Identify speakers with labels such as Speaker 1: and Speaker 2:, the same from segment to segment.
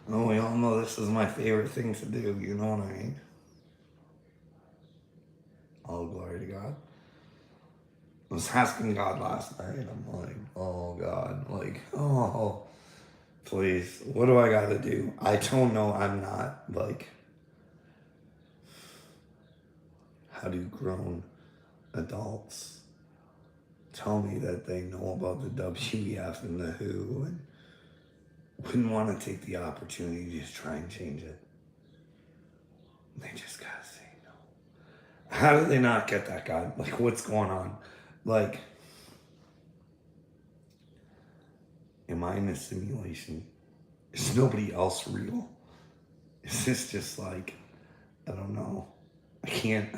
Speaker 1: Oh, we all know this is my favorite thing to do, you know what I mean? All glory to God. I was asking God last night, I'm like, oh God, like, oh, please, what do I gotta do? I don't know, I'm not, like, how do grown adults tell me that they know about the WEF and the WHO and wouldn't want to take the opportunity to just try and change it? They just gotta say no. How do they not get that, God? Like, what's going on? Like, am I in a simulation? Is nobody else real? Is this just like, I don't know. I can't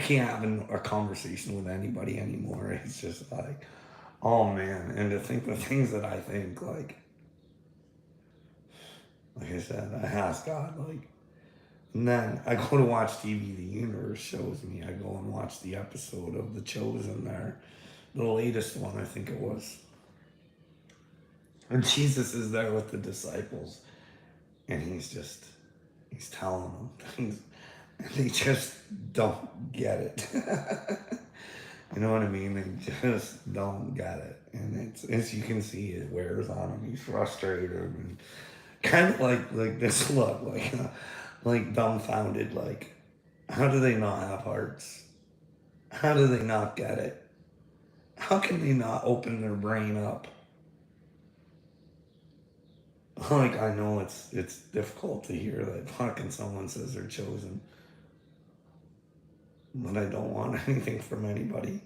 Speaker 1: have a conversation with anybody anymore. It's just like, oh man. And to think the things that I think, like I said, I ask God, like, and then I go to watch TV, the universe shows me. I go and watch the episode of The Chosen there, the latest one, I think it was. And Jesus is there with the disciples, and he's telling them things, and they just don't get it. You know what I mean? They just don't get it. And it's, as you can see, it wears on him. He's frustrated and kind of like this look, like dumbfounded. Like, how do they not have hearts? How do they not get it? How can they not open their brain up? Like, I know it's difficult to hear that fucking someone says they're chosen, but I don't want anything from anybody.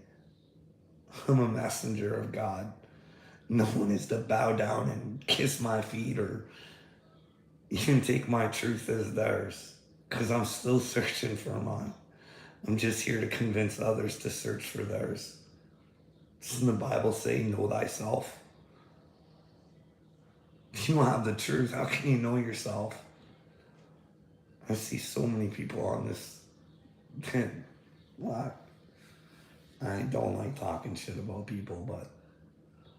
Speaker 1: I'm a messenger of God. No one is to bow down and kiss my feet or even take my truth as theirs, because I'm still searching for mine. I'm just here to convince others to search for theirs. Doesn't the Bible say, know thyself? If you don't have the truth, how can you know yourself? I see so many people on this. What? I don't like talking shit about people, but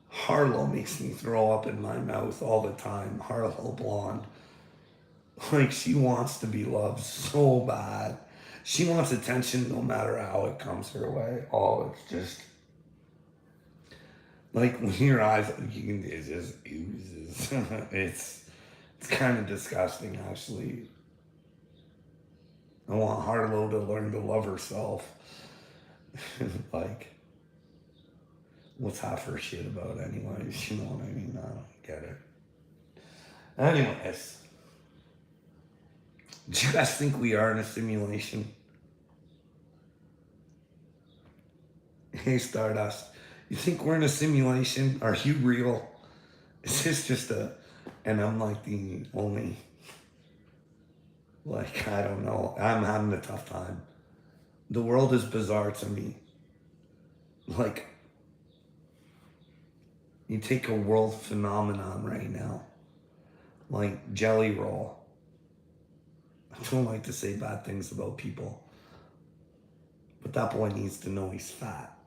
Speaker 1: Harlow makes me throw up in my mouth all the time. Harlow Blonde. Like, she wants to be loved so bad. She wants attention no matter how it comes her way. Oh, it's just like when your eyes, you can, it just oozes. It's kind of disgusting, actually. I want Harlow to learn to love herself. Like, what's half her shit about, anyways? You know what I mean? I don't get it. Anyways, do you guys think we are in a simulation? Hey, Stardust, you think we're in a simulation? Are you real? Is this just a, and I'm like the only, like, I don't know. I'm having a tough time. The world is bizarre to me. Like, you take a world phenomenon right now, like Jelly Roll. I don't like to say bad things about people, but that boy needs to know he's fat.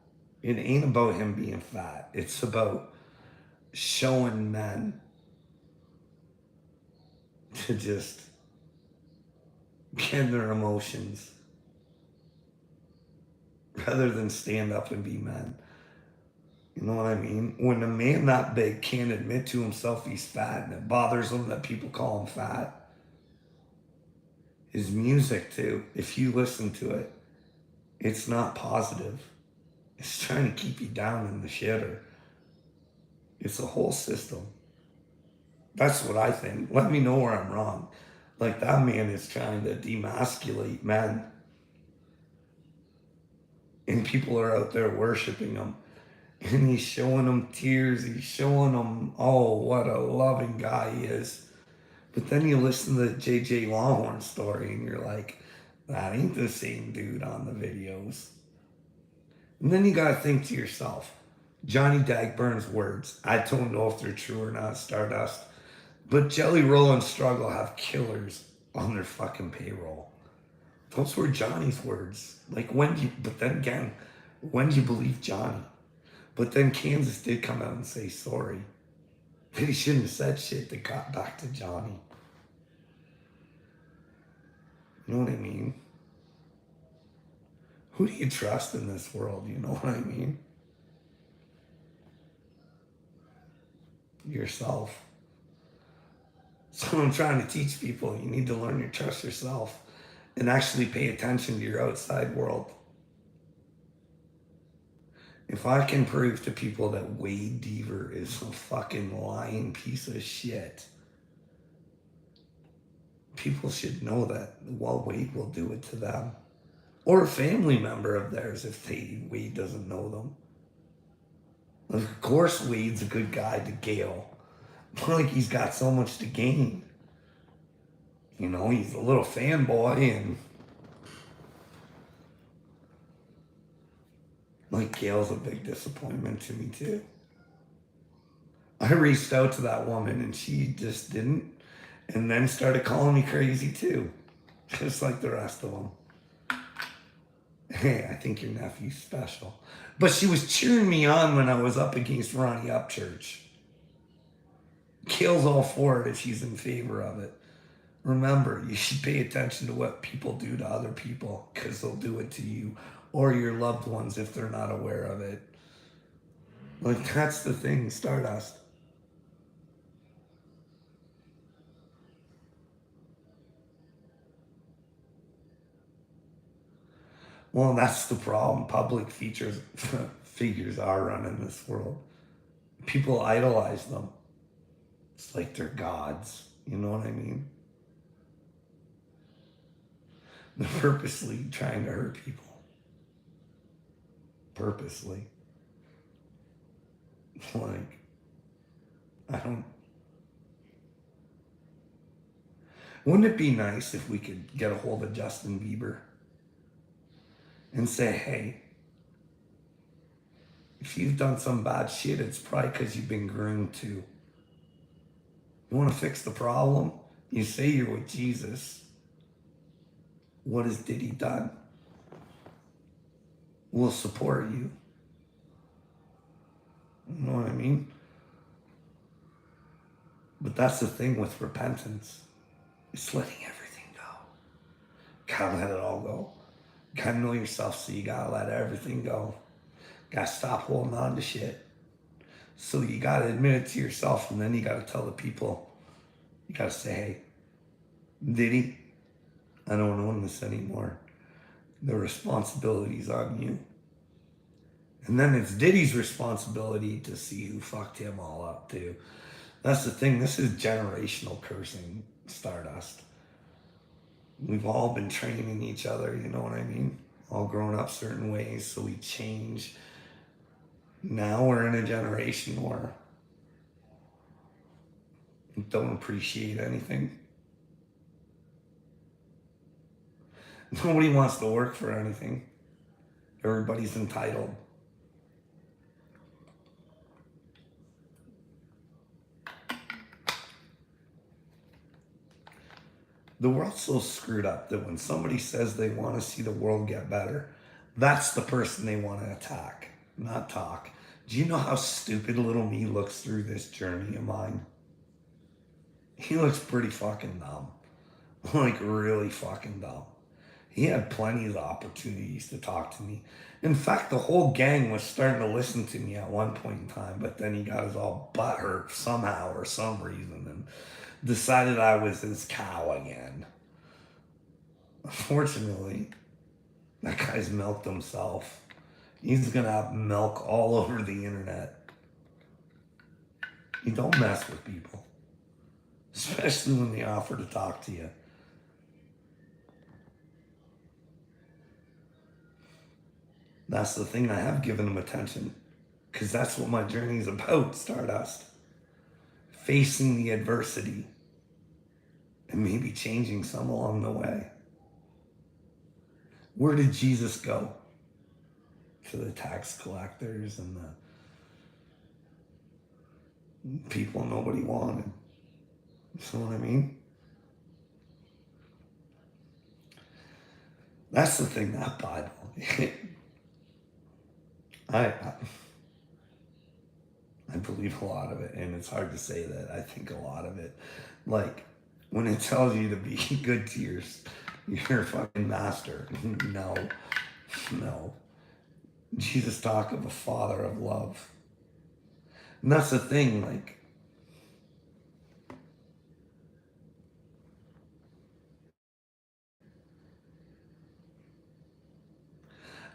Speaker 1: It ain't about him being fat. It's about showing men to just get their emotions rather than stand up and be men. You know what I mean? When a man that big can't admit to himself he's fat and it bothers him that people call him fat, his music too, if you listen to it, it's not positive. It's trying to keep you down in the shitter. It's a whole system. That's what I think. Let me know where I'm wrong. Like, that man is trying to demasculate men, and people are out there worshiping him. And he's showing them tears. He's showing them, oh, what a loving guy he is. But then you listen to the JJ Longhorn story and you're like, that ain't the same dude on the videos. And then you gotta think to yourself, Johnny Dagburn's words, I don't know if they're true or not, Stardust, but Jelly Roll and Struggle have killers on their fucking payroll. Those were Johnny's words. Like, when do you, but then again, when do you believe Johnny? But then Kansas did come out and say sorry. But he shouldn't have said shit that got back to Johnny. You know what I mean? Who do you trust in this world? You know what I mean? Yourself. So I'm trying to teach people, you need to learn to trust yourself and actually pay attention to your outside world. If I can prove to people that Wade Deaver is a fucking lying piece of shit, people should know that, well, Wade will do it to them. Or a family member of theirs if Wade doesn't know them. Of course Wade's a good guy to Gail. Like he's got so much to gain. You know, he's a little fanboy and like Gail's a big disappointment to me too. I reached out to that woman and she just didn't, and then started calling me crazy too. Just like the rest of them. Hey, I think your nephew's special. But she was cheering me on when I was up against Ronnie Upchurch. Gail's all for it if she's in favor of it. Remember, you should pay attention to what people do to other people because they'll do it to you or your loved ones if they're not aware of it. Like, that's the thing, Stardust. Well, that's the problem. Public figures are running this world. People idolize them. It's like they're gods. You know what I mean? They're purposely trying to hurt people. Purposely. Like, I don't... Wouldn't it be nice if we could get a hold of Justin Bieber and say, hey, if you've done some bad shit, it's probably because you've been groomed to. You want to fix the problem? You say you're with Jesus. What has Diddy done? We'll support you. You know what I mean? But that's the thing with repentance. It's letting everything go. Gotta let it all go. Gotta know yourself, so you gotta let everything go. Gotta stop holding on to shit. So you gotta admit it to yourself, and then you gotta tell the people. You gotta say, hey, Diddy, I don't own this anymore. The responsibility's on you. And then it's Diddy's responsibility to see who fucked him all up too. That's the thing. This is generational cursing, Stardust. We've all been training each other, you know what I mean? All grown up certain ways, so we change. Now we're in a generation where we don't appreciate anything. Nobody wants to work for anything. Everybody's entitled. The world's so screwed up that when somebody says they want to see the world get better, that's the person they want to attack, not talk. Do you know how stupid little me looks through this journey of mine? He looks pretty fucking dumb. Like, really fucking dumb. He had plenty of opportunities to talk to me. In fact, the whole gang was starting to listen to me at one point in time, but then he got his all butt hurt somehow or some reason and decided I was his cow again. Unfortunately, that guy's milked himself. He's gonna have milk all over the internet. You don't mess with people, especially when they offer to talk to you. That's the thing, I have given him attention, because that's what my journey is about, Stardust. Facing the adversity and maybe changing some along the way. Where did Jesus go? To the tax collectors and the people nobody wanted. You know what I mean? That's the thing, that Bible. I believe a lot of it, and it's hard to say that I think a lot of it. Like when it tells you to be good to your fucking master. No, no. Jesus talk of a father of love. And that's the thing, like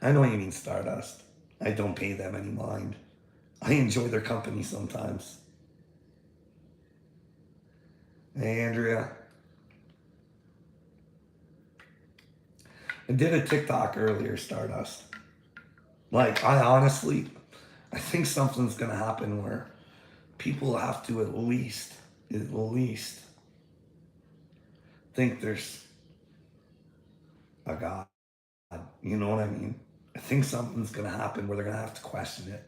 Speaker 1: I know you mean Stardust. I don't pay them any mind. I enjoy their company sometimes. Hey Andrea. I did a TikTok earlier, Stardust. Like I honestly I think something's gonna happen where people have to at least think there's a God. You know what I mean? I think something's gonna happen where they're gonna have to question it.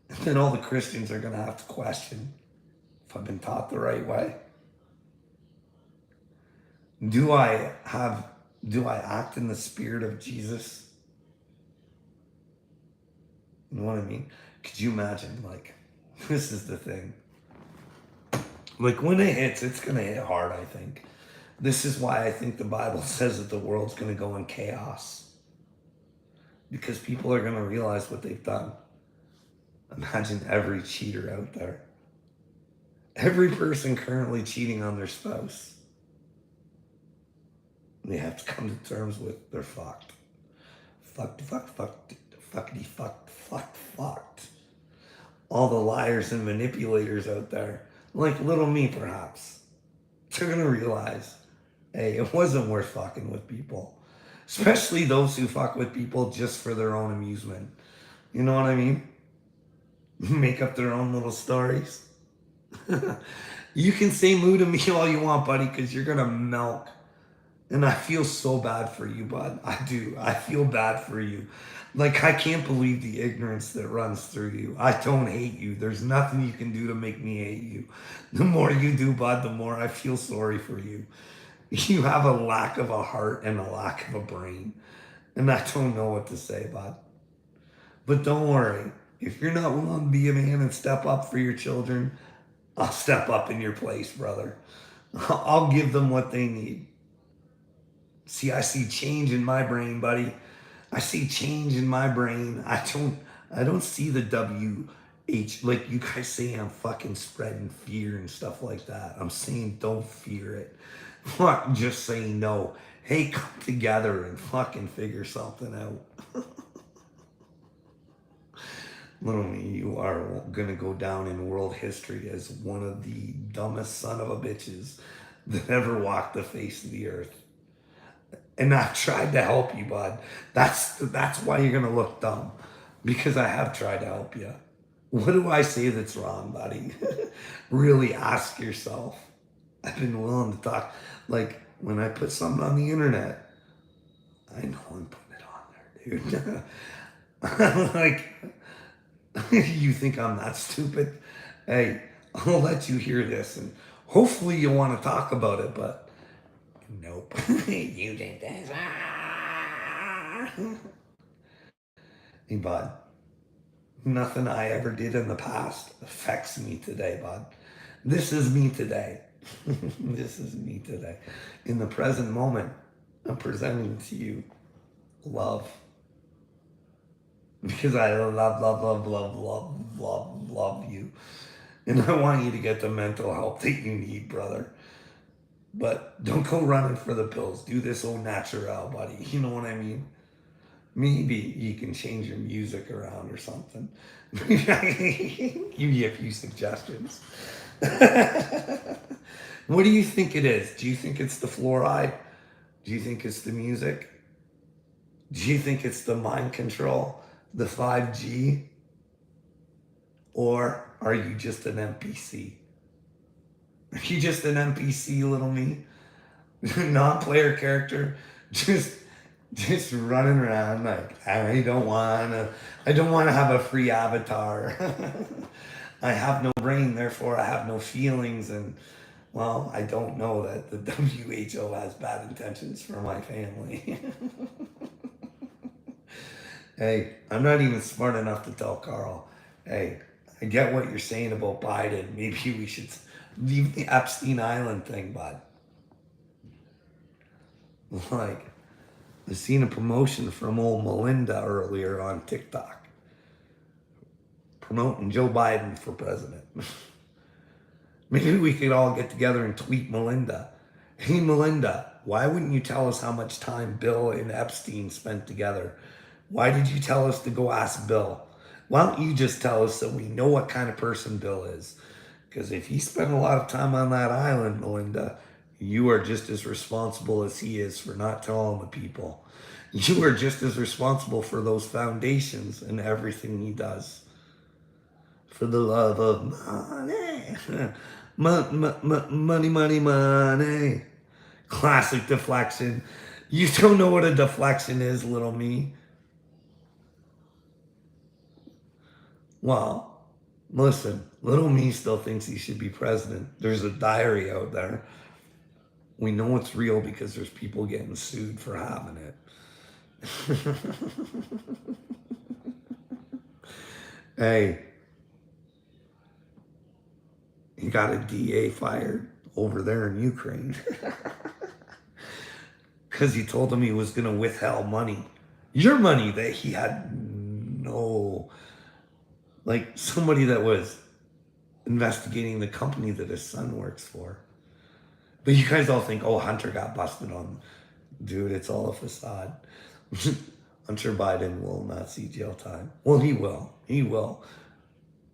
Speaker 1: And then all the Christians are gonna have to question if I've been taught the right way. Do I have do I act in the spirit of Jesus? You know what I mean? Could you imagine like this is the thing. Like when it hits, it's gonna hit hard, I think. This is why I think the Bible says that the world's gonna go in chaos. Because people are gonna realize what they've done. Imagine every cheater out there. Every person currently cheating on their spouse. They have to come to terms with they're fucked. Fucked. All the liars and manipulators out there, like little me perhaps, they're gonna realize, hey, it wasn't worth fucking with people. Especially those who fuck with people just for their own amusement. You know what I mean? Make up their own little stories. You can say moo to me all you want, buddy, because you're gonna milk. And I feel so bad for you, bud. I do. I feel bad for you. Like, I can't believe the ignorance that runs through you. I don't hate you. There's nothing you can do to make me hate you. The more you do, bud, the more I feel sorry for you. You have a lack of a heart and a lack of a brain. And I don't know what to say, bud. But don't worry. If you're not willing to be a man and step up for your children, I'll step up in your place, brother. I'll give them what they need. See, I see change in my brain, buddy. I see change in my brain. I don't see the WH like you guys say I'm fucking spreading fear and stuff like that. I'm saying don't fear it. Fuck, just saying no. Hey, come together and fucking figure something out. Little me, you are gonna go down in world history as one of the dumbest son of a bitches that ever walked the face of the earth. And I've tried to help you, bud. That's why you're gonna look dumb, because I have tried to help you. What do I say that's wrong, buddy? Really ask yourself. I've been willing to talk. Like when I put something on the internet, I know I'm putting it on there, dude. Like you think I'm that stupid? Hey, I'll let you hear this, and hopefully you want to talk about it, but nope. You think this. Hey, bud, nothing I ever did in the past affects me today, bud. This is me today. This is me today. In the present moment, I'm presenting to you love. Because I love you. And I want you to get the mental help that you need, brother. But don't go running for the pills. Do this au naturel, buddy. You know what I mean? Maybe you can change your music around or something. Give you a few suggestions. What do you think it is? Do you think it's the fluoride? Do you think it's the music? Do you think it's the mind control, the 5G? Or are you just an NPC? Are you just an NPC, little me? Non-player character? Just just running around like I don't wanna have a free avatar. I have no brain, therefore I have no feelings, and well, I don't know that the WHO has bad intentions for my family. Hey, I'm not even smart enough to tell Carl, hey, I get what you're saying about Biden. Maybe we should leave the Epstein Island thing, bud. Like, I seen a promotion from old Melinda earlier on TikTok promoting Joe Biden for president. Maybe we could all get together and tweet Melinda. Hey, Melinda, why wouldn't you tell us how much time Bill and Epstein spent together? Why did you tell us to go ask Bill? Why don't you just tell us so we know what kind of person Bill is? Because if he spent a lot of time on that island, Melinda, you are just as responsible as he is for not telling the people. You are just as responsible for those foundations and everything he does. For the love of money. Money, money, money. Classic deflection. You don't know what a deflection is, little me. Well, listen, little me still thinks he should be president. There's a diary out there. We know it's real because there's people getting sued for having it. Hey, he got a DA fired over there in Ukraine because he told him he was going to withhold money. Your money that he had no, like somebody that was investigating the company that his son works for. But you guys all think, oh, Hunter got busted on. Dude, it's all a facade. Hunter Biden will not see jail time. Well, he will. He will.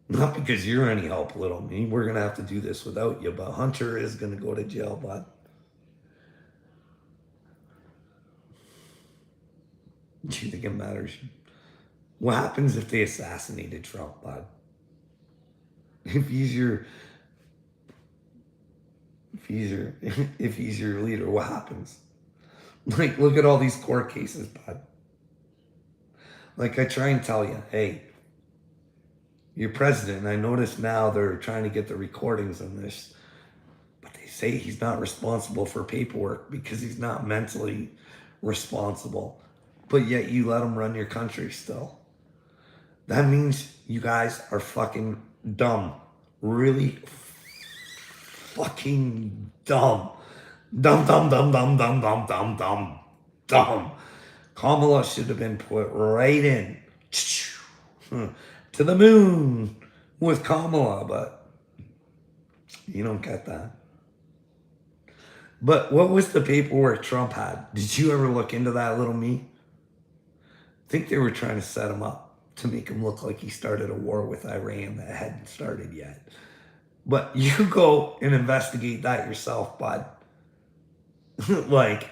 Speaker 1: Not because you're any help, little me. We're going to have to do this without you. But Hunter is going to go to jail, bud. Do you think it matters? What happens if they assassinated Trump, bud? If he's your leader, what happens? Like, look at all these court cases, bud. Like, I try and tell you, hey, you're president, and I notice now they're trying to get the recordings on this, but they say he's not responsible for paperwork because he's not mentally responsible, but yet you let him run your country still. That means you guys are fucking dumb. Really fucking dumb. Dumb, dumb, dumb, dumb, dumb, dumb, dumb, dumb, dumb. Kamala should have been put right in to the moon with Kamala, but you don't get that. But what was the paperwork Trump had? Did you ever look into that, little me? I think they were trying to set him up to make him look like he started a war with Iran that hadn't started yet. But you go and investigate that yourself, bud. Like,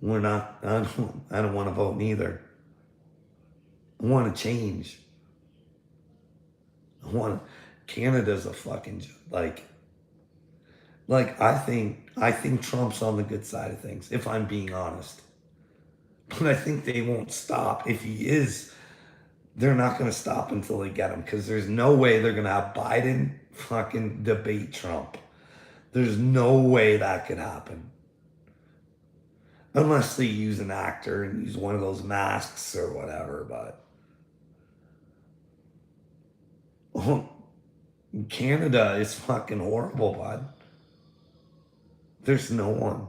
Speaker 1: we're not, I don't want to vote neither. I want to change. Canada's a fucking, like I think Trump's on the good side of things, if I'm being honest. But I think they won't stop. If he is, they're not going to stop until they get him, because there's no way they're going to have Biden fucking debate Trump. There's no way that could happen. Unless they use an actor and use one of those masks or whatever, but Canada is fucking horrible, bud. There's no one.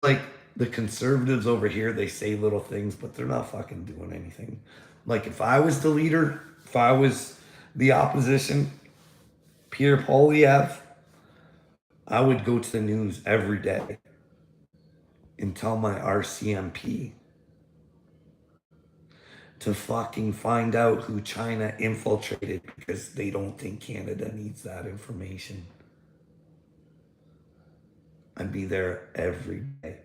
Speaker 1: Like, the conservatives over here, they say little things, but they're not fucking doing anything. Like, if I was the leader, if I was the opposition, Pierre Poilievre, I would go to the news every day and tell my RCMP to fucking find out who China infiltrated, because they don't think Canada needs that information. I'd be there every day.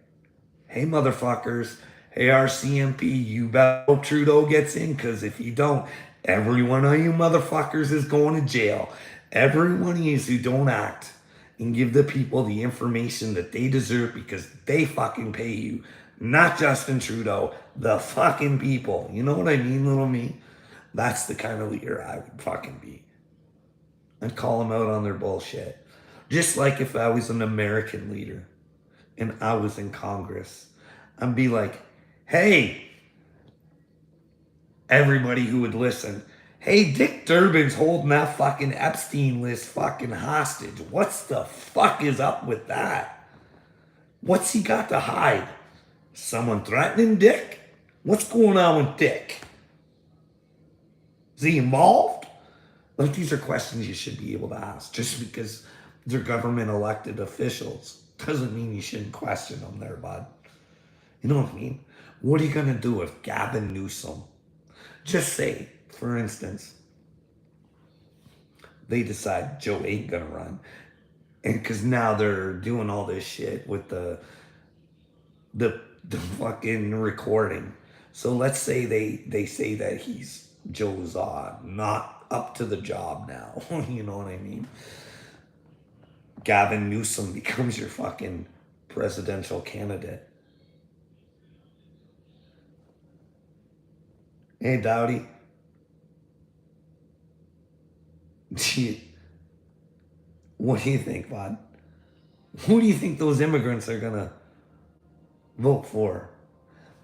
Speaker 1: Hey, motherfuckers. Hey, RCMP, you better hope Trudeau gets in, because if you don't, every one of you motherfuckers is going to jail. Every one of you who don't act and give the people the information that they deserve because they fucking pay you. Not Justin Trudeau, the fucking people. You know what I mean, little me? That's the kind of leader I would fucking be. I'd call them out on their bullshit. Just like if I was an American leader and I was in Congress, I'd be like, hey, Everybody who would listen. Hey, Dick Durbin's holding that fucking Epstein list fucking hostage. What's the fuck is up with that? What's he got to hide? Someone threatening Dick? What's going on with Dick? Is he involved? Like, these are questions you should be able to ask. Just because they're government elected officials doesn't mean you shouldn't question them there, bud. You know what I mean? What are you going to do if Gavin Newsom, just say, for instance, they decide Joe ain't going to run. And because now they're doing all this shit with the fucking recording. So let's say they say that Joe's not up to the job now. You know what I mean? Gavin Newsom becomes your fucking presidential candidate. Hey, Dowdy. What do you think, bud? Who do you think those immigrants are gonna vote for?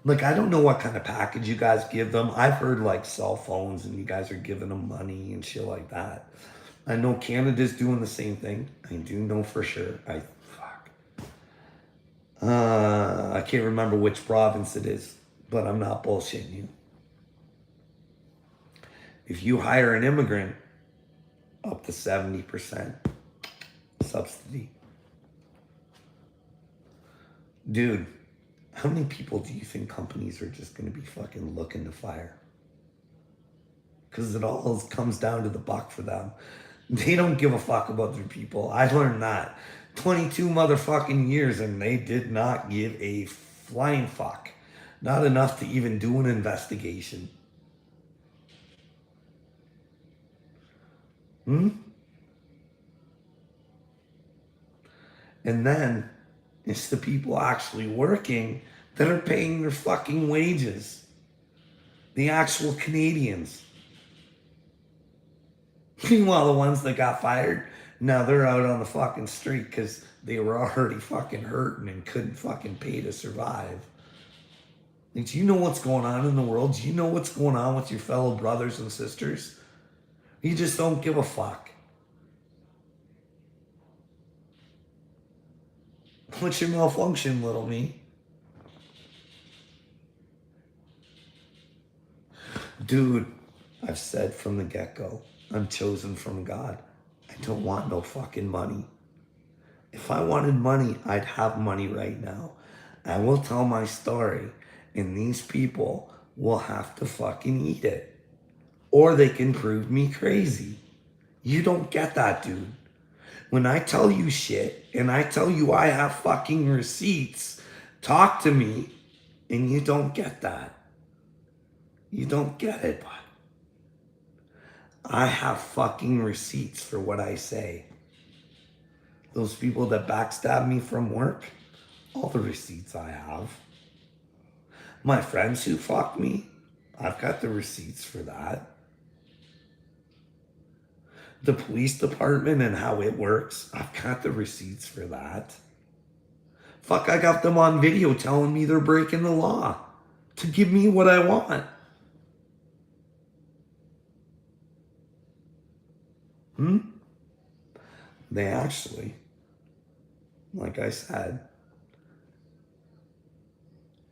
Speaker 1: Like, I don't know what kind of package you guys give them. I've heard like cell phones and you guys are giving them money and shit like that. I know Canada's doing the same thing. I do know for sure. I can't remember which province it is, but I'm not bullshitting you. If you hire an immigrant, up to 70% subsidy. Dude, how many people do you think companies are just going to be fucking looking to fire? Because it all comes down to the buck for them. They don't give a fuck about their people. I learned that. 22 motherfucking years and they did not give a flying fuck. Not enough to even do an investigation. And then it's the people actually working that are paying their fucking wages. The actual Canadians. Meanwhile, the ones that got fired, now they're out on the fucking street because they were already fucking hurting and couldn't fucking pay to survive. Like, do you know what's going on in the world? Do you know what's going on with your fellow brothers and sisters? You just don't give a fuck. What's your malfunction, little me? Dude, I've said from the get-go, I'm chosen from God. I don't want no fucking money. If I wanted money, I'd have money right now. I will tell my story, and these people will have to fucking eat it. Or they can prove me crazy. You don't get that, dude. When I tell you shit, and I tell you I have fucking receipts, talk to me, and you don't get that. You don't get it, bud. I have fucking receipts for what I say. Those people that backstab me from work, all the receipts I have. My friends who fuck me, I've got the receipts for that. The police department and how it works, I've got the receipts for that. Fuck, I got them on video telling me they're breaking the law to give me what I want. They actually, like I said,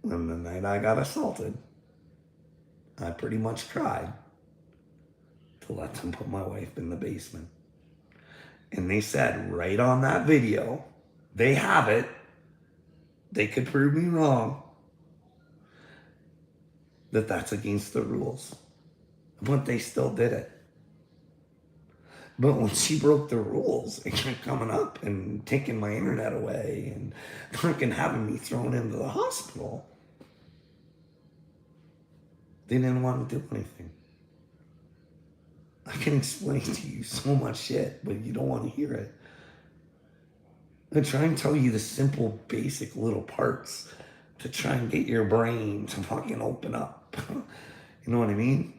Speaker 1: on the night I got assaulted, I pretty much cried to let them put my wife in the basement. And they said right on that video, they have it, they could prove me wrong, that that's against the rules. But they still did it. But when she broke the rules and kept coming up and taking my internet away and fucking having me thrown into the hospital, they didn't want to do anything. I can explain to you so much shit, but you don't want to hear it. I try and tell you the simple, basic little parts to try and get your brain to fucking open up. You know what I mean?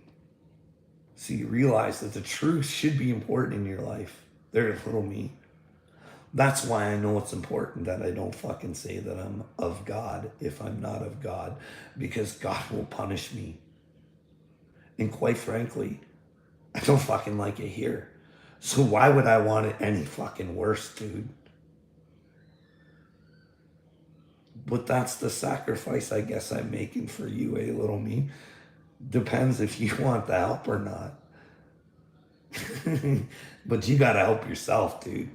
Speaker 1: So you realize that the truth should be important in your life. There's little me. That's why I know it's important that I don't fucking say that I'm of God if I'm not of God, because God will punish me. And quite frankly, I don't fucking like it here. So why would I want it any fucking worse, dude? But that's the sacrifice I guess I'm making for you, little me. Depends if you want the help or not. But you gotta help yourself, dude.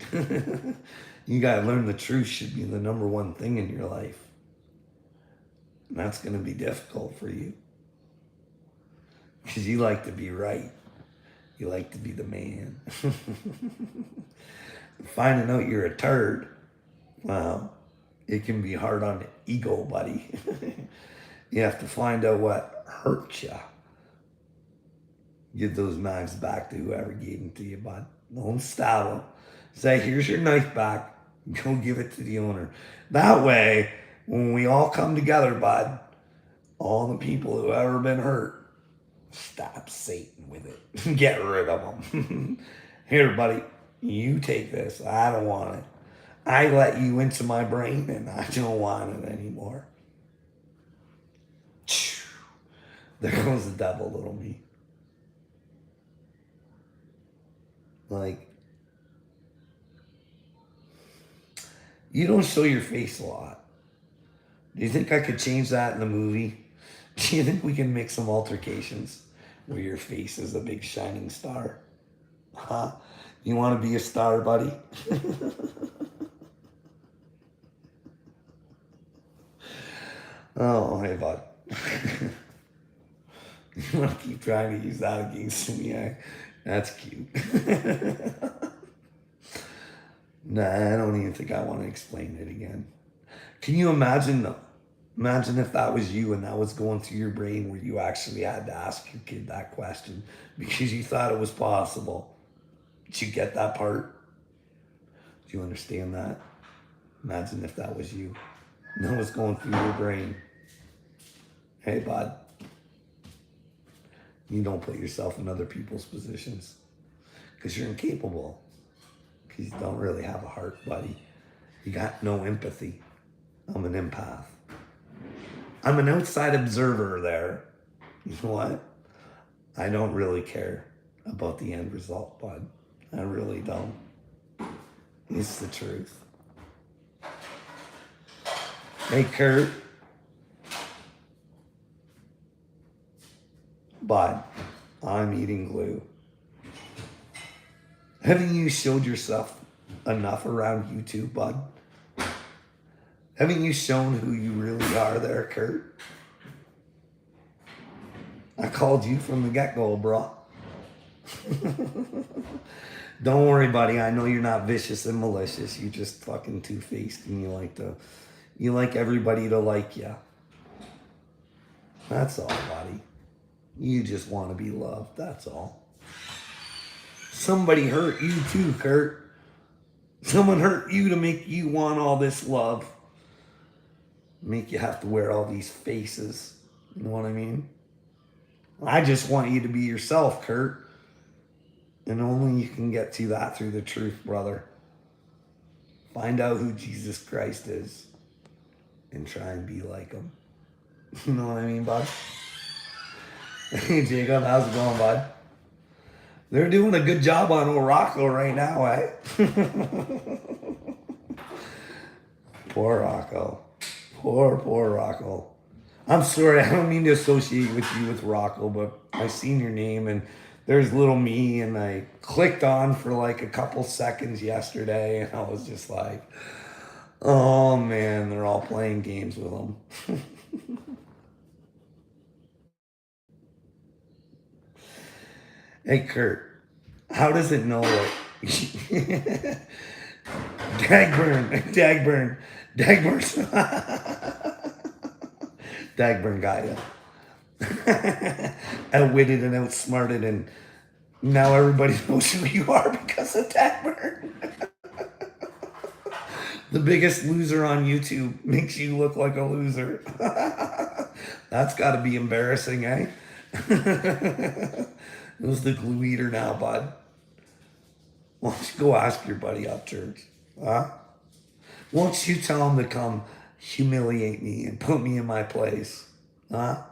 Speaker 1: You gotta learn the truth should be the number one thing in your life. And that's gonna be difficult for you. Because you like to be right. You like to be the man. Finding out you're a turd, well, it can be hard on the ego, buddy. You have to find out what hurt you. Give those knives back to whoever gave them to you, bud. Don't stab them. Say, here's your knife back. Go give it to the owner. That way, when we all come together, bud, all the people who have ever been hurt, stab Satan with it. Get rid of them. Here, buddy, you take this. I don't want it. I let you into my brain and I don't want it anymore. There goes the devil, little me. Like, you don't show your face a lot. Do you think I could change that in the movie? Do you think we can make some altercations where your face is a big shining star? Huh? You want to be a star, buddy? Oh, hey, bud. You want to keep trying to use that against me? That's cute. Nah, I don't even think I want to explain it again. Can you imagine though? Imagine if that was you and that was going through your brain where you actually had to ask your kid that question because you thought it was possible. Did you get that part? Do you understand that? Imagine if that was you. And that was going through your brain. Hey, bud. You don't put yourself in other people's positions because you're incapable. Because you don't really have a heart, buddy. You got no empathy. I'm an empath. I'm an outside observer there. You know what? I don't really care about the end result, bud. I really don't. It's the truth. Hey, Kurt. Bud, I'm eating glue. Haven't you showed yourself enough around YouTube, bud? Haven't you shown who you really are there, Kurt? I called you from the get-go, bro. Don't worry, buddy. I know you're not vicious and malicious. You're just fucking two-faced and you like everybody to like you. That's all, buddy. You just want to be loved. That's all. Somebody hurt you too, Kurt. Someone hurt you to make you want all this love. Make you have to wear all these faces. You know what I mean? I just want you to be yourself, Kurt. And only you can get to that through the truth, brother. Find out who Jesus Christ is. And try and be like him. You know what I mean, bud? Hey, Jacob, how's it going, bud? They're doing a good job on old Rocco right now, eh? Poor Rocco. Poor Rocco. I'm sorry, I don't mean to associate with you with Rocco, but I seen your name and there's little me and I clicked on for like a couple seconds yesterday and I was just like, oh man, they're all playing games with him. Hey, Kurt, how does it know what... Dagburn got you. Outwitted and outsmarted, and now everybody knows who you are because of Dagburn. The biggest loser on YouTube makes you look like a loser. That's got to be embarrassing, eh? Who's the glue eater now, bud? Why don't you go ask your buddy up church? Huh? Why don't you tell him to come humiliate me and put me in my place? Huh?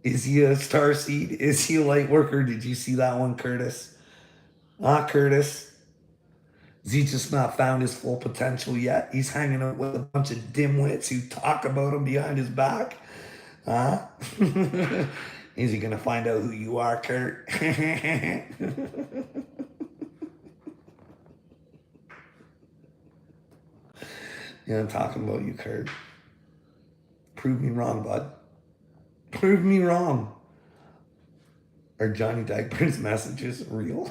Speaker 1: Is he a star seed? Is he a light worker? Did you see that one, Curtis? Ah, Curtis. Has he just not found his full potential yet? He's hanging out with a bunch of dimwits who talk about him behind his back. Huh? Is he gonna find out who you are, Kurt? Yeah, I'm talking about you, Kurt. Prove me wrong, bud. Prove me wrong. Are Johnny Dagbur's messages real?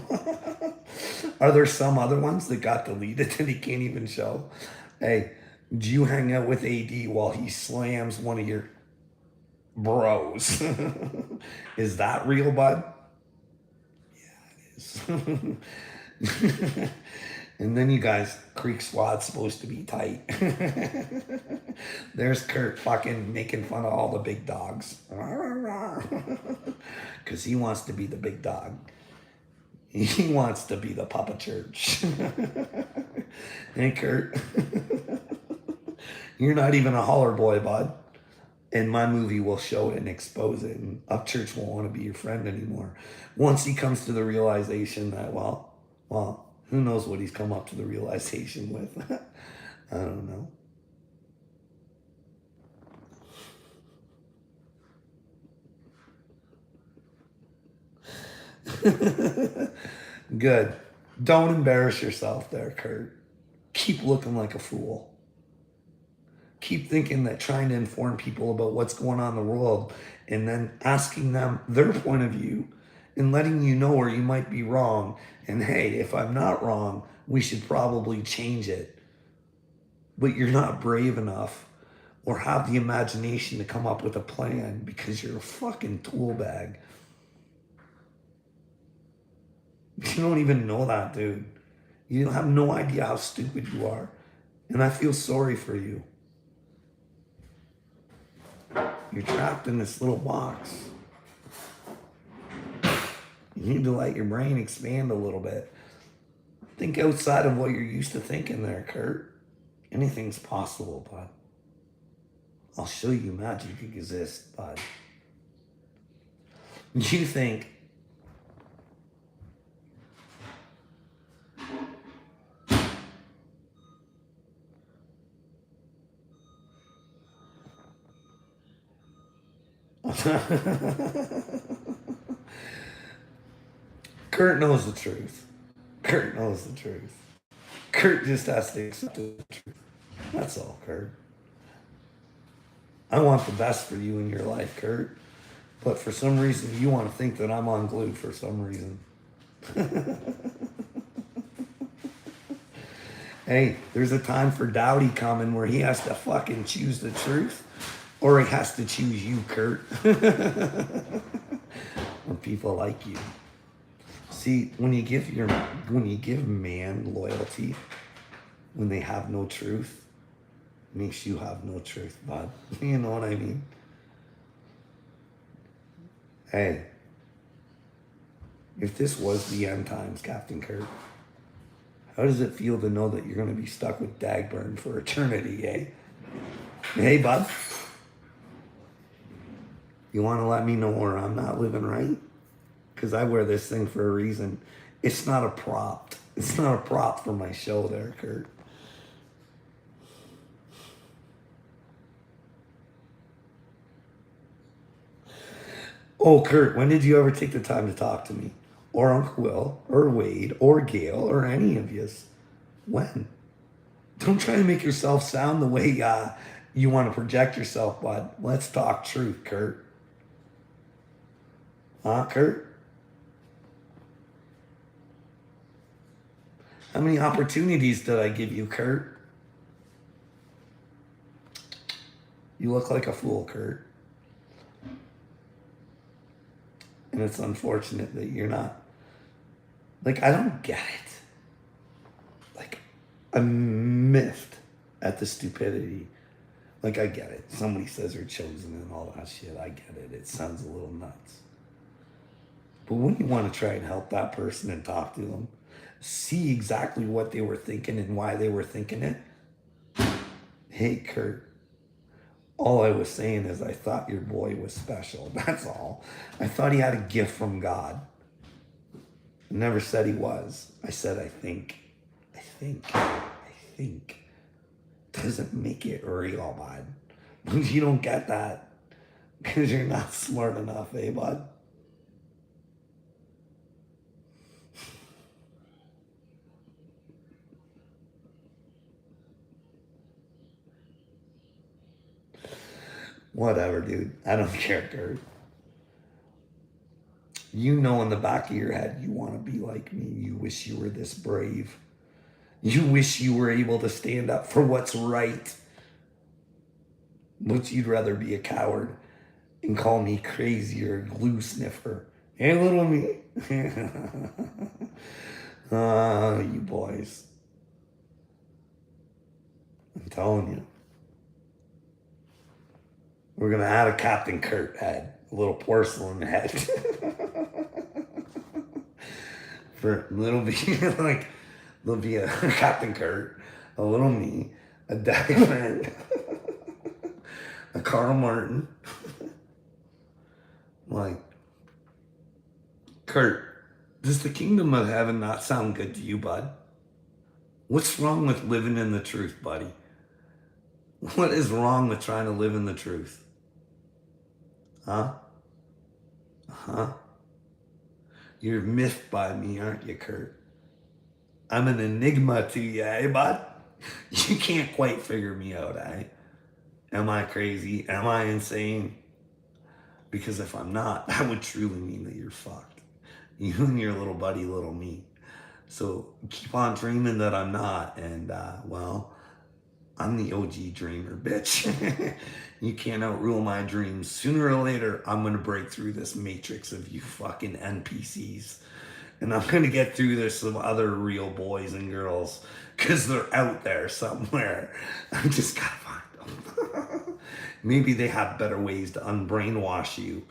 Speaker 1: Are there some other ones that got deleted that he can't even show? Hey, do you hang out with AD while he slams one of your bros? Is that real, bud? Yeah, it is. And then you guys, Creek Squad's supposed to be tight. There's Kurt fucking making fun of all the big dogs. Because he wants to be the big dog. He wants to be the Papa Church. Hey, Kurt. You're not even a holler boy, bud. And my movie will show it and expose it. And Upchurch won't want to be your friend anymore. Once he comes to the realization that, well, who knows what he's come up to the realization with. I don't know. Good. Don't embarrass yourself there, Kurt. Keep looking like a fool. Keep thinking that trying to inform people about what's going on in the world and then asking them their point of view and letting you know where you might be wrong. And hey, if I'm not wrong, we should probably change it. But you're not brave enough or have the imagination to come up with a plan because you're a fucking tool bag. You don't even know that, dude. You have no idea how stupid you are. And I feel sorry for you. You're trapped in this little box. You need to let your brain expand a little bit. Think outside of what you're used to thinking there, Kurt. Anything's possible, bud. I'll show you magic exists, bud. You think Kurt knows the truth. Kurt knows the truth. Kurt just has to accept the truth. That's all, Kurt. I want the best for you in your life, Kurt. But for some reason, you want to think that I'm unglued for some reason. Hey, there's a time for Dowdy coming where he has to fucking choose the truth or he has to choose you, Kurt. Or people like you. See, when you give man loyalty, when they have no truth, it makes you have no truth, bud. You know what I mean? Hey, if this was the end times, Captain Kirk, how does it feel to know that you're going to be stuck with Dagburn for eternity, eh? Hey, bud. You want to let me know where I'm not living right? Because I wear this thing for a reason. It's not a prop. It's not a prop for my show there, Kurt. Oh, Kurt, when did you ever take the time to talk to me? Or Uncle Will, or Wade, or Gail, or any of yous? When? Don't try to make yourself sound the way you want to project yourself, bud. Let's talk truth, Kurt. Huh, Kurt? How many opportunities did I give you, Kurt? You look like a fool, Kurt. And it's unfortunate that you're not. Like, I don't get it. Like, I'm miffed at the stupidity. Like, I get it. Somebody says they're chosen and all that shit. I get it. It sounds a little nuts. But when you want to try and help that person and talk to them, see exactly what they were thinking and why they were thinking it. Hey, Kurt, All I was saying is I thought your boy was special. That's all. I thought he had a gift from God. I never said he was. I said I think. I think. I think. Doesn't make it real, bud. You don't get that because you're not smart enough, eh, bud? Whatever, dude. I don't care, Kurt. You know in the back of your head you want to be like me. You wish you were this brave. You wish you were able to stand up for what's right. But you'd rather be a coward and call me crazy or a glue sniffer. Hey, little me. You boys. I'm telling you. We're going to add a Captain Kurt head. A little porcelain head. For little be like, there'll be a Captain Kurt, a little me, a Diamond, a Carl Martin. Like, Kurt, does the kingdom of heaven not sound good to you, bud? What's wrong with living in the truth, buddy? What is wrong with trying to live in the truth? Huh? Huh? You're miffed by me, aren't you, Kurt? I'm an enigma to you, eh, bud? You can't quite figure me out, eh? Am I crazy? Am I insane? Because if I'm not, that would truly mean that you're fucked. You and your little buddy, little me. So keep on dreaming that I'm not. And, well, I'm the OG dreamer, bitch. You can't outrule my dreams. Sooner or later, I'm going to break through this matrix of you fucking NPCs. And I'm going to get through this some other real boys and girls. Because they're out there somewhere. I just got to find them. Maybe they have better ways to unbrainwash you.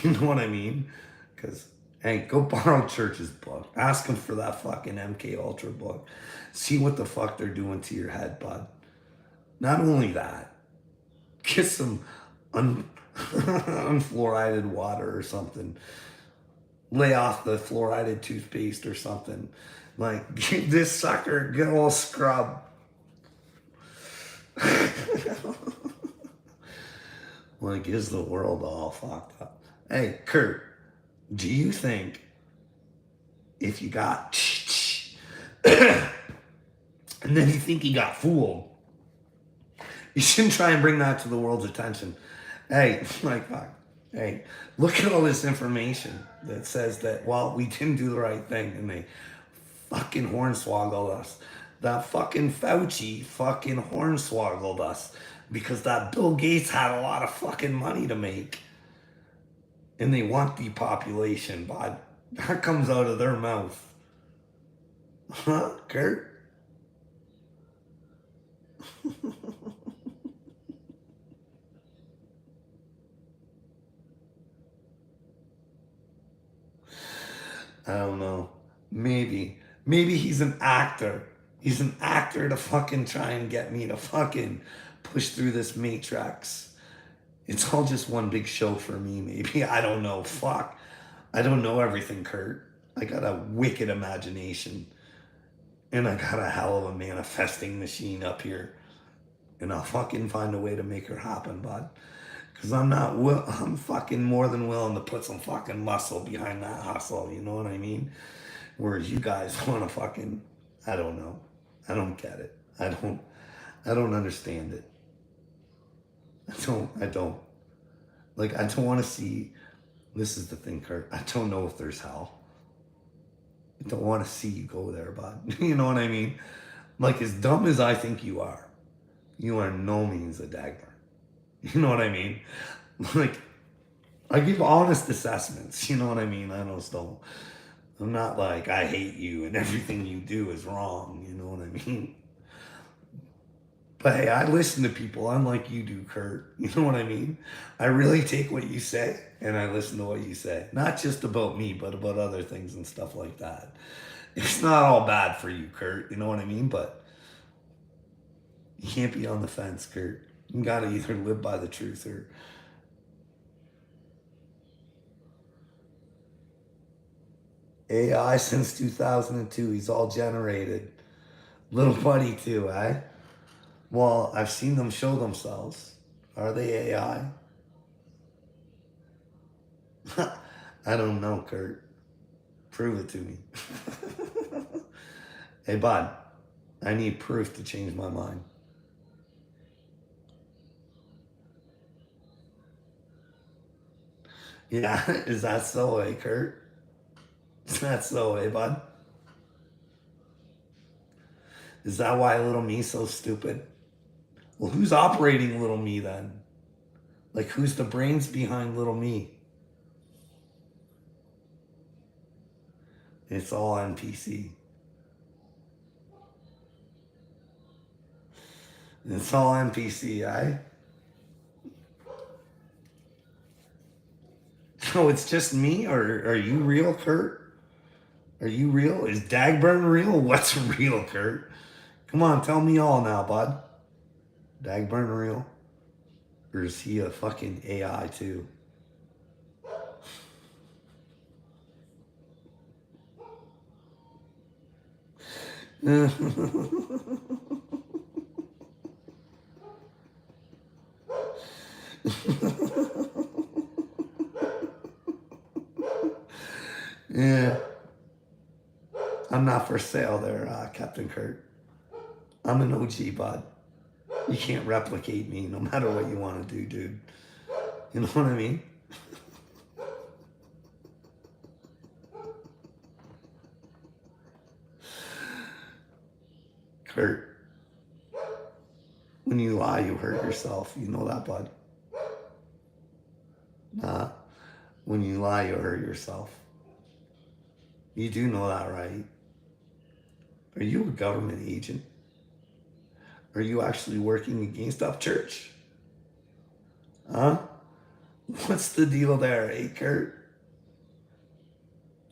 Speaker 1: You know what I mean? Because, hey, go borrow Church's book. Ask him for that fucking MK Ultra book. See what the fuck they're doing to your head, bud. Not only that, get some unfluoridated water or something. Lay off the fluoridated toothpaste or something. Like, get this sucker, get all scrub. Like, is the world all fucked up? Hey, Kurt, do you think if you got and then you think you got fooled, you shouldn't try and bring that to the world's attention? Hey, like, fuck. Hey, look at all this information that says that, well, we didn't do the right thing and they fucking hornswoggled us. That fucking Fauci fucking hornswoggled us because that Bill Gates had a lot of fucking money to make. And they want depopulation, but that comes out of their mouth. Huh, Kurt? I don't know. Maybe he's an actor. He's an actor to fucking try and get me to fucking push through this matrix. It's all just one big show for me, maybe. I don't know. Fuck. I don't know everything, Kurt. I got a wicked imagination. And I got a hell of a manifesting machine up here. And I'll fucking find a way to make her happen, bud. Because I'm fucking more than willing to put some fucking muscle behind that hustle. You know what I mean? Whereas you guys want to fucking, I don't know. I don't get it. I don't understand it. I don't. Like, I don't want to see, this is the thing, Kurt. I don't know if there's hell. I don't want to see you go there, bud. You know what I mean? Like, as dumb as I think you are no means a dagger. You know what I mean? Like, I give honest assessments. You know what I mean? I'm not like, I hate you and everything you do is wrong. You know what I mean? But hey, I listen to people unlike you do, Kurt. You know what I mean? I really take what you say and I listen to what you say. Not just about me, but about other things and stuff like that. It's not all bad for you, Kurt. You know what I mean? But you can't be on the fence, Kurt. You gotta either live by the truth or... AI since 2002. He's all generated. Little buddy too, eh? Well, I've seen them show themselves. Are they AI? I don't know, Kurt. Prove it to me. Hey, bud. I need proof to change my mind. Yeah, is that so, eh, Kurt? Is that so, eh, bud? Is that why little me's so stupid? Well, who's operating little me then? Like, who's the brains behind little me? It's all NPC. It's all NPC, eh? So it's just me, or are you real, Kurt? Are you real? Is Dagburn real? What's real, Kurt? Come on, tell me all now, bud. Dagburn real? Or is he a fucking AI too? Yeah. I'm not for sale there, Captain Kurt. I'm an OG, bud. You can't replicate me no matter what you want to do, dude. You know what I mean? Kurt, when you lie, you hurt yourself. You know that, bud? Nah. When you lie, you hurt yourself. You do know that, right? Are you a government agent? Are you actually working against Upchurch? Huh? What's the deal there, eh, Kurt?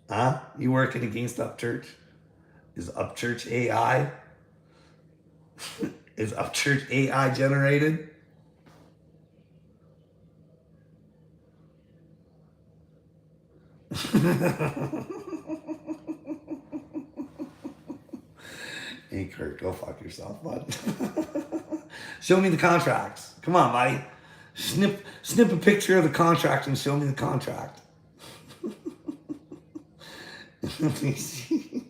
Speaker 1: Huh? You working against Upchurch? Is Upchurch AI? Is Upchurch AI generated? Hey, Kurt, go fuck yourself, bud. Show me the contracts. Come on, buddy. Snip a picture of the contract and show me the contract. Let me see.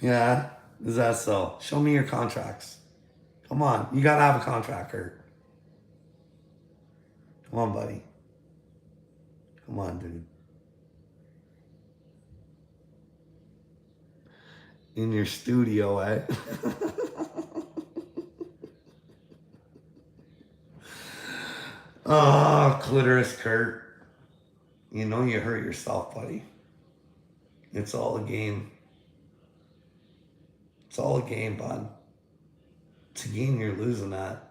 Speaker 1: Yeah, is that so? Show me your contracts. Come on, you gotta have a contract, Kurt. Come on, buddy. Come on, dude. In your studio, eh? Oh, clitoris, Kurt. You know you hurt yourself, buddy. It's all a game. It's all a game, bud. It's a game you're losing at.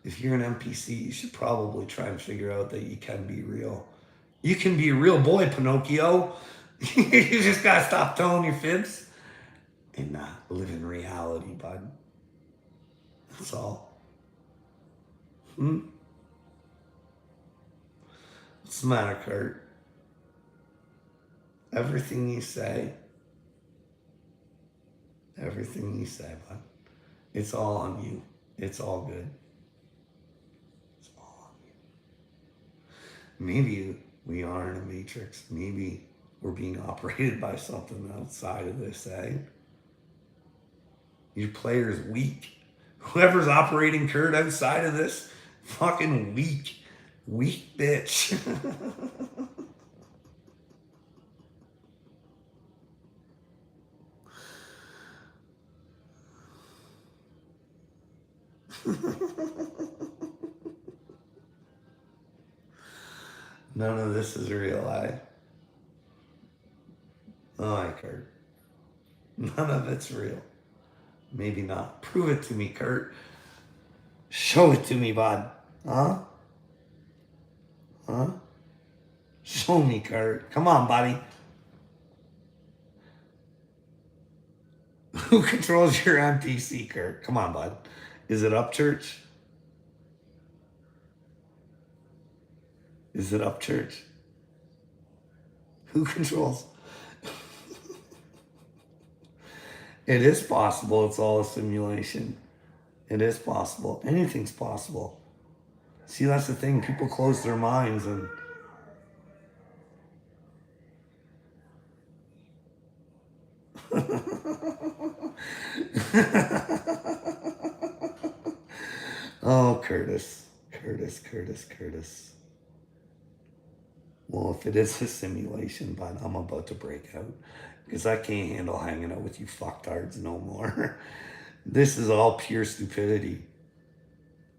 Speaker 1: If you're an NPC, you should probably try and figure out that you can be real. You can be a real boy, Pinocchio. You just gotta stop telling your fibs and live in reality, bud. That's all. What's the matter, Kurt? Everything you say, bud, it's all on you. It's all good. It's all on you. Maybe we are in a matrix. Maybe we're being operated by something outside of this, eh? Your player's weak. Whoever's operating Kurt outside of this, fucking weak. Weak bitch. None of this is real, eh? Oh, Kurt. None of it's real. Maybe not. Prove it to me, Kurt. Show it to me, bud. Huh? Huh? Show me, Kurt. Come on, buddy. Who controls your NPC, Kurt? Come on, bud. Is it Upchurch? Is it Upchurch? Who controls? It is possible. It's all a simulation. It is possible. Anything's possible. See, that's the thing. People close their minds and. Oh, Curtis. Curtis. Well, if it is a simulation, but I'm about to break out. Because I can't handle hanging out with you fucktards no more. This is all pure stupidity.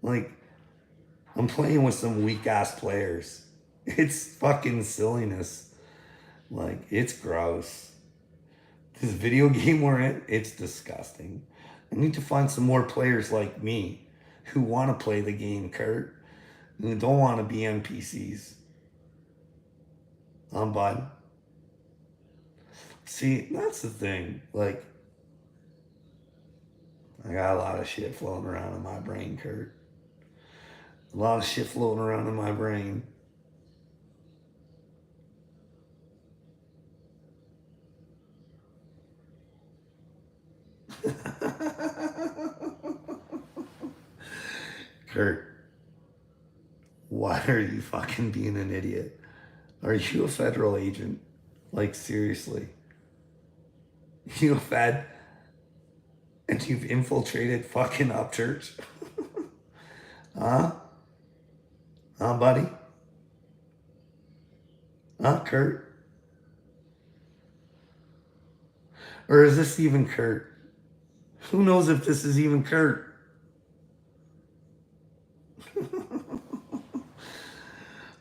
Speaker 1: Like, I'm playing with some weak ass players. It's fucking silliness. Like, it's gross. This video game we're in, it's disgusting. I need to find some more players like me who want to play the game, Kurt. Who don't want to be NPCs. I'm bud. See, that's the thing. Like, I got a lot of shit floating around in my brain, Kurt. A lot of shit floating around in my brain. Kurt, why are you fucking being an idiot? Are you a federal agent? Like, seriously. You a fed? And you've infiltrated fucking Upchurch? Huh? Huh, buddy? Huh, Kurt? Or is this even Kurt? Who knows if this is even Kurt?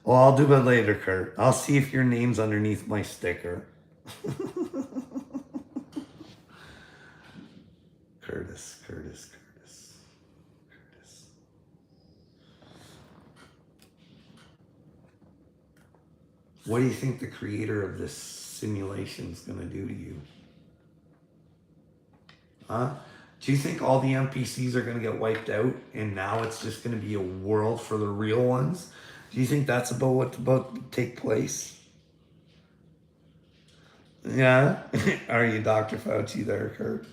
Speaker 1: Well, I'll do it later, Kurt. I'll see if your name's underneath my sticker. Curtis. What do you think the creator of this simulation is going to do to you? Huh? Do you think all the NPCs are going to get wiped out and now it's just going to be a world for the real ones? Do you think that's about what's about to take place? Yeah? Are you Dr. Fauci there, Kurt?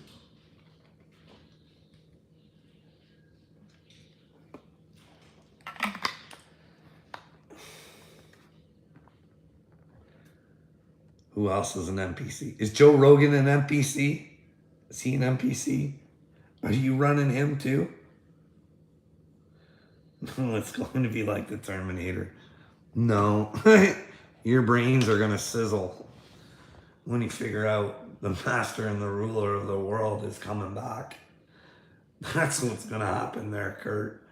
Speaker 1: Who else is an NPC? Is Joe Rogan an NPC? Is he an NPC? Are you running him too? It's going to be like the Terminator. No. Your brains are going to sizzle when you figure out the master and the ruler of the world is coming back. That's what's going to happen there, Kurt.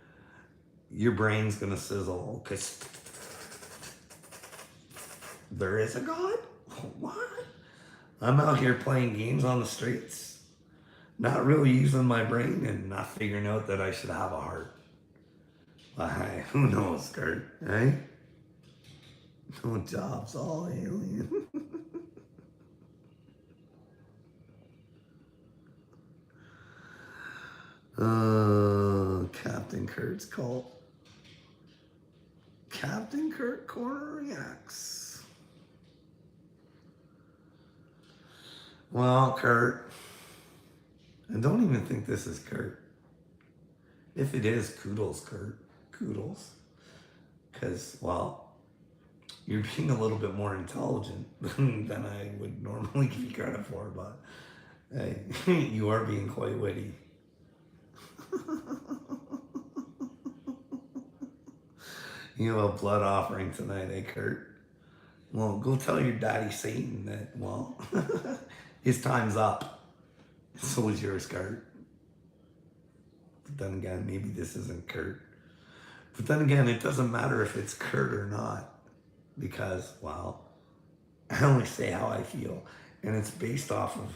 Speaker 1: Your brain's going to sizzle because there is a God? What? I'm out here playing games on the streets, not really using my brain and not figuring out that I should have a heart. Hey, who knows, Kurt? Eh? No jobs, all alien. Captain Kurt's cult. Captain Kurt Corner reacts. Well, Kurt, I don't even think this is Kurt. If it is, kudos, Kurt. Kudos. Because, well, you're being a little bit more intelligent than I would normally give you credit for, but hey, you are being quite witty. You have a blood offering tonight, eh, Kurt? Well, go tell your daddy Satan that, well, his time's up. So is yours, Kurt. But then again, maybe this isn't Kurt. But then again, it doesn't matter if it's Kurt or not. Because, well, I only say how I feel. And it's based off of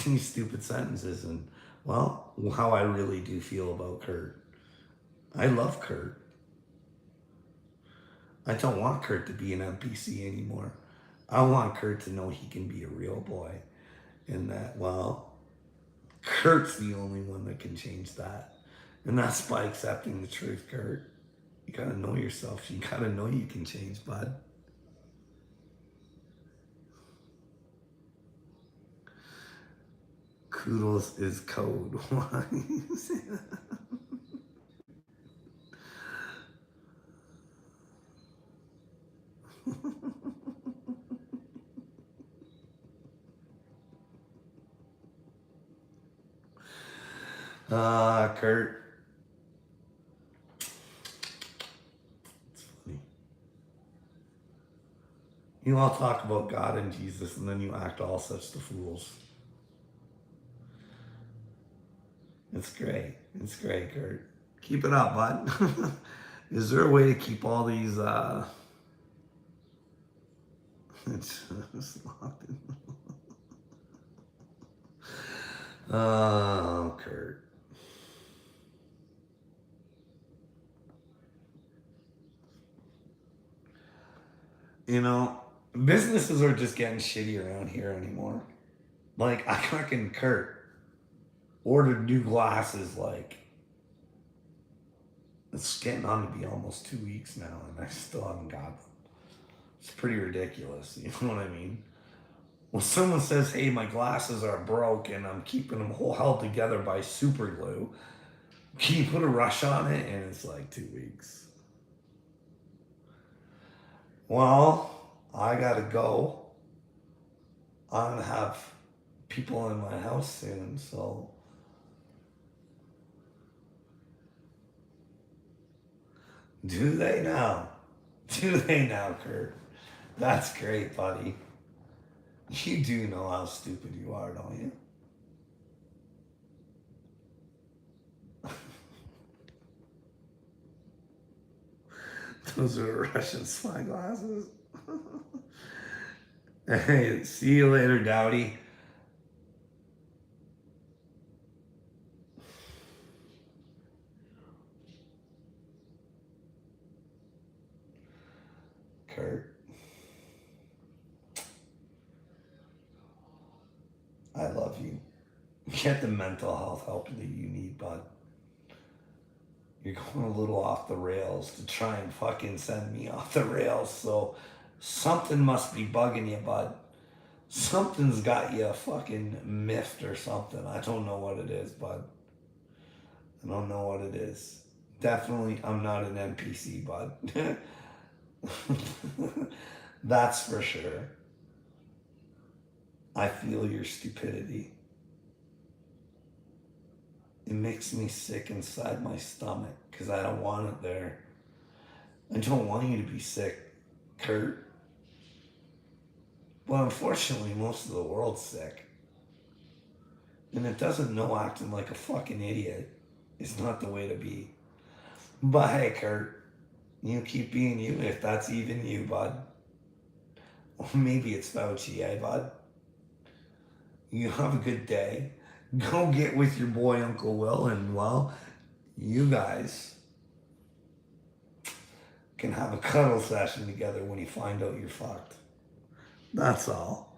Speaker 1: these stupid sentences and, well, how I really do feel about Kurt. I love Kurt. I don't want Kurt to be an NPC anymore. I want Kurt to know he can be a real boy. And that, well, Kurt's the only one that can change that. And that's by accepting the truth, Kurt. You gotta know yourself. You gotta know you can change, bud. Kudos is code. Why you say that? Kurt. It's funny. You all talk about God and Jesus, and then you act all such the fools. It's great. It's great, Kurt. Keep it up, bud. Is there a way to keep all these, it's locked in. Oh, Kurt. You know, businesses are just getting shitty around here anymore. Like, I fucking Kurt ordered new glasses, like, it's getting on to be almost 2 weeks now, and I still haven't got them. It's pretty ridiculous, you know what I mean? When someone says, hey, my glasses are broke and I'm keeping them held together by super glue, can you put a rush on it? And it's like 2 weeks. Well, I gotta go. I'm gonna have people in my house soon, so. Do they now? Do they now, Kurt? That's great, buddy. You do know how stupid you are, don't you? Those are Russian spy glasses. Hey, see you later, Dowdy. Kurt, I love you. Get the mental health help that you need, bud. You're going a little off the rails to try and fucking send me off the rails, so something must be bugging you, bud. Something's got you fucking miffed or something. I don't know what it is, bud. I don't know what it is. Definitely, I'm not an NPC, bud. That's for sure. I feel your stupidity. It makes me sick inside my stomach because I don't want it there. I don't want you to be sick, Kurt. But unfortunately, most of the world's sick. And it doesn't know acting like a fucking idiot is not the way to be. But hey, Kurt, you keep being you if that's even you, bud. Or maybe it's Fauci, eh, bud? You have a good day. Go get with your boy Uncle Will, and well, you guys can have a cuddle session together when you find out you're fucked. That's all.